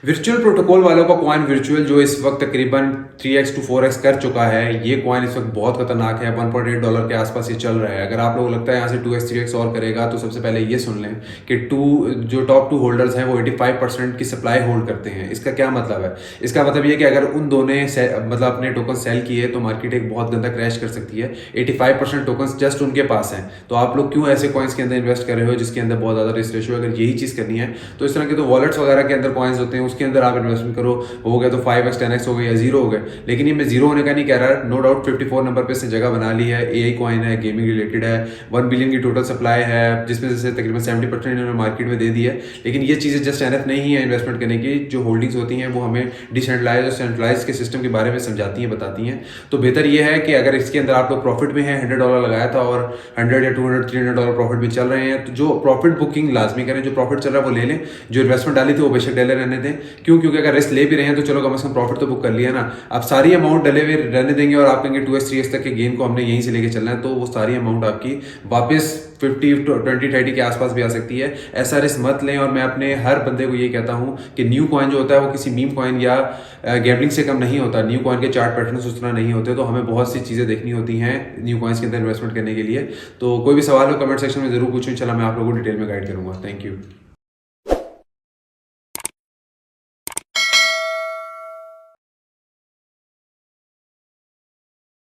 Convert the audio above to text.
Virtual protocol वालों का coin virtual जो इस वक्त तकरीबन 3x to 4x कर चुका है, ये कॉइन इस वक्त बहुत खतरनाक है। $1.8 के आसपास ये चल रहा है। अगर आप लोगों को लगता है यहाँ से 2x 3x और करेगा, तो सबसे पहले ये सुन लें कि जो टॉप 2 होल्डर्स हैं वो 85% की सप्लाई होल्ड करते हैं। इसका क्या मतलब है? इसका मतलब ये कि अगर उन दोनों ने मतलब अपने टोकन सेल किए तो मार्केट एक बहुत गंदा क्रैश कर सकती है। 85% टोकन जस्ट उनके पास हैं। तो आप लोग क्यों ऐसे कॉइन्स के अंदर इन्वेस्ट कर रहे हो जिसके अंदर बहुत ज़्यादा रिस्क रेशियो? अगर यही चीज़ करनी है तो इस तरह के तो वॉलेट्स वगैरह के अंदर कॉइन्स होते हैं, उसके अंदर आप इन्वेस्टमेंट करो। हो गया तो 5x 10x हो गया या 0 हो गया। लेकिन ये मैं 0 होने का नहीं कह रहा। नो डाउट 54 नंबर पे इसने जगह बना ली है। AI कॉइन है, गेमिंग रिलेटेड है, 1 बिलियन की टोटल सप्लाई है, जिसमें से तकरीबन 70% इन्होंने मार्केट में दे दी है। लेकिन ये चीज़ें जस्ट एनफ नहीं है इन्वेस्टमेंट करने की। जो होल्डिंग्स होती हैं वो हमें डिसेंट्रलाइज और सेंट्रलाइज के सिस्टम के बारे में समझाती हैं, बताती हैं। तो बेहतर ये है कि अगर इसके अंदर आप लोग प्रॉफिट में है, $100 लगाया था और 100 या 200 $300 प्रॉफिट में चल रहे हैं, तो जो प्रॉफिट बुकिंग लाजमी करें। जो प्रॉफिट चल रहा है वो ले लें, जो इन्वेस्टमेंट डाली थी वो बेशक डले रहने दें। क्योंकि अगर रिस्क ले भी रहे हैं तो चलो कम से कम प्रॉफिट तो बुक कर लिया ना। आप सारी अमाउंट डले हुए रहने देंगे और आप कहेंगे 2x 3x तक के गेन को हमने यहीं से लेके चलना है, तो वो सारी अमाउंट आपकी वापस 50 20 30 के आसपास भी आ सकती है। ऐसा रिस्क मत लें। और मैं अपने हर बंदे को ये कहता हूँ कि न्यू कॉइन जो होता है वो किसी मीम कॉइन या गैम्बलिंग से कम नहीं होता। न्यू कॉइन के चार्ट पैटर्न्स उस तरह नहीं होते। तो हमें बहुत सी चीज़ें देखनी होती हैं न्यू कॉइन्स के अंदर इन्वेस्टमेंट करने के लिए। तो कोई भी सवाल हो कमेंट सेक्शन में जरूर पूछें, इंशाल्लाह मैं आप लोगों को डिटेल में गाइड करूँगा। Thank you.